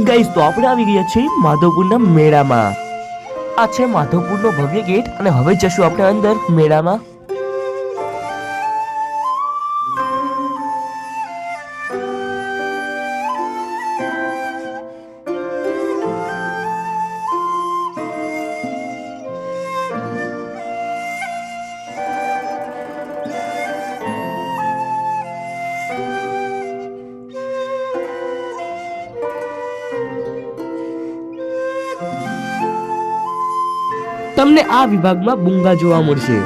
Guys, તો આપણે આવી ગયા છીએ માધવપુરના મેળામાં. આ છે માધવપુરનો ભવ્ય ગેટ અને હવે જશું આપણે અંદર મેળામાં. તમને આ વિભાગમાં મૂંગા જોવા મળશે.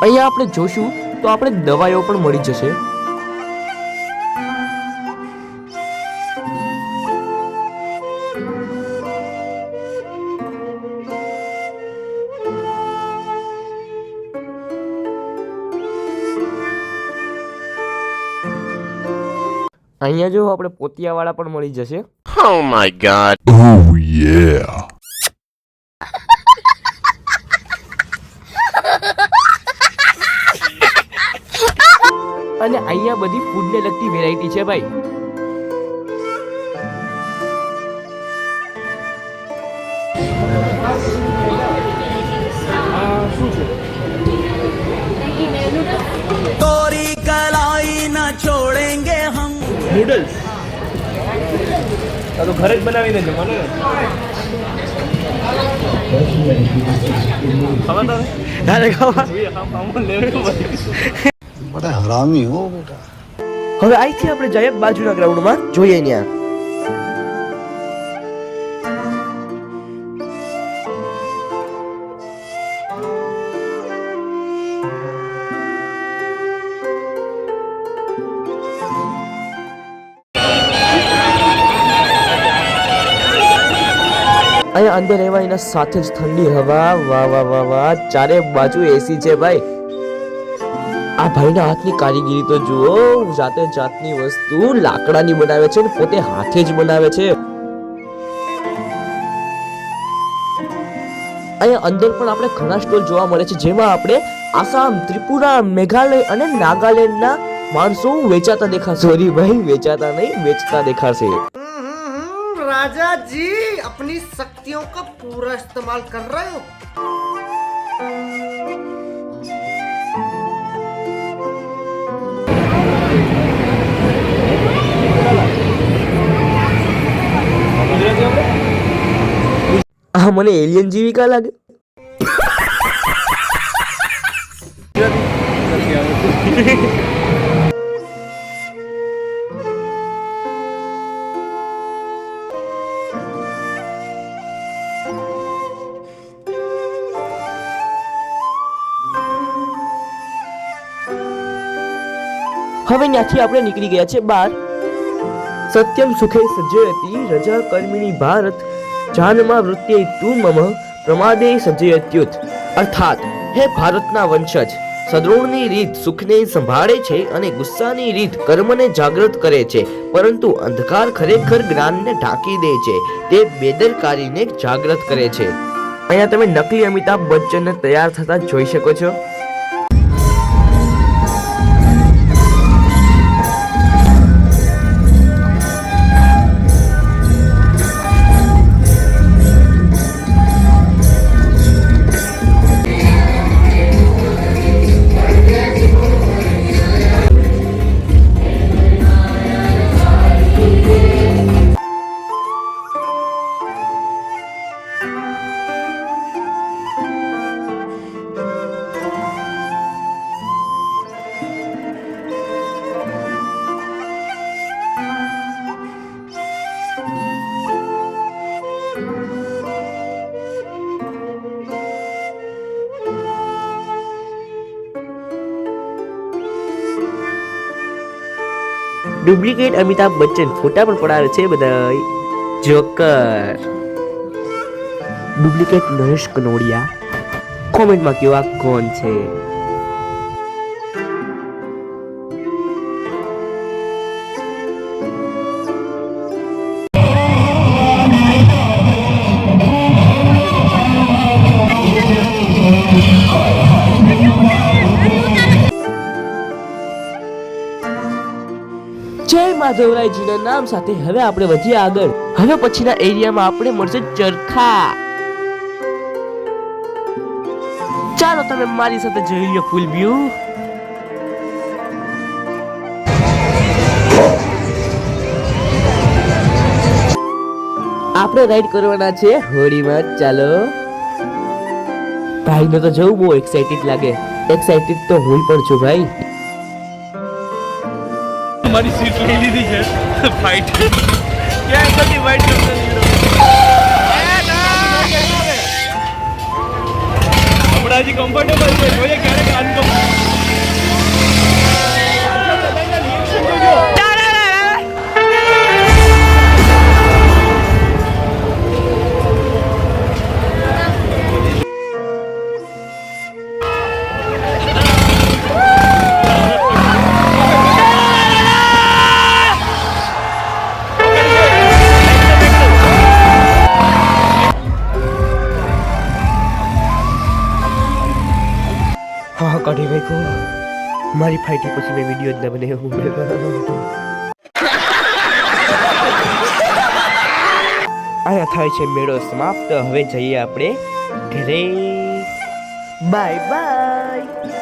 અહીંયા આપણે જોશું તો આપણે દવાઈઓ પણ મળી જશે. અહીંયા જો આપણે પોતિયાવાળા પણ મળી જશે. Oh my god. Oh yeah. અને અહીંયા બધી ફૂડને લગતી વેરાયટી છે ભાઈ. तोरी कलाई न छोड़ेंगे हम. નૂડલ્સ તો ઘરે જ બનાવીને જમવાનું ને. बड़ा हरामी हो बेटा. હવે અહીંથી આપણે જઈએ બાજુના ગ્રાઉન્ડમાં, જોઈએ ત્યાં. અહીંયા અંદર રહેવા એના સાથે જ ઠંડી હવા. વાહ વાહ વાહ વાહ, ચારે બાજુ એસી છે ભાઈ. આ ભાઈના હાથની કારીગરી તો જુઓ, જાતે જાતની વસ્તુ લાકડાની બનાવે છે ને પોતે હાથે જ બનાવે છે. અહીંયા અંદર પણ આપણે ઘણા સ્ટોલ જોવા મળે છે, જેમાં આપણે આસામ, ત્રિપુરા, મેઘાલય અને નાગાલેન્ડના માણસો વેચાતા દેખાશે. સોરી ભાઈ, વેચાતા નહીં, વેચતા દેખાશે. राजा जी अपनी शक्तियों का पूरा इस्तेमाल कर रहे हो. આ મને એલિયન જેવી કા લાગે. હવે ત્યાંથી આપણે નીકળી ગયા છે બહાર. સત્યમ સુખે સજ્જયતિ રજા કર્મિણી ભારત જાનમાં વૃત્તે તું મમ પ્રમાદે સજ્જયત્યુત. અર્થાત, હે ભારતના વંશજ, સદ્રોણની રીત સુખને સંભાળે છે અને ગુસ્સાની રીત કર્મને જાગૃત કરે છે, પરંતુ અંધકાર ખરેખર જ્ઞાનને ઢાંકી દે છે, તે બેદરકારીને જાગૃત કરે છે. અહીંયા તમે નકલી અમિતાભ બચ્ચનને તૈયાર થતા જોઈ શકો છો. ડુપ્લિકેટ અમિતાભ બચ્ચન ફોટા પણ પડાવે છે બધા. Joker duplicate Naresh Kanodia. કોમેન્ટમાં કયો આ કોણ છે? માધવરાયજીના નામ સાથે હવે આપણે વધીએ આગળ. હવે પછીના એરિયામાં આપણે મળશે ચરખા. ચાલો તમે મારી સાથે જોઈ લો ફૂલ વ્યૂ. આપણે રાઈડ કરવાના છે હોડીમાં. ચાલો ભાઈને તો જવું બહુ એક્સાઇટેડ લાગે. એક્સાઇટેડ તો હું પણ છું ભાઈ. हमारी सीट ले ली थी है फाइट क्या है कि वाइट हमारा जी कंफर्टेबल છે જોઈએ ક્યારે કાન કો હા કાઢી નાખો. મારી ફાઈટી પછી મેં વિડીયો જ ના બનાવ્યો. અહીંયા થાય છે મેળો સમાપ્ત. હવે જઈએ આપણે ઘરે. Bye bye.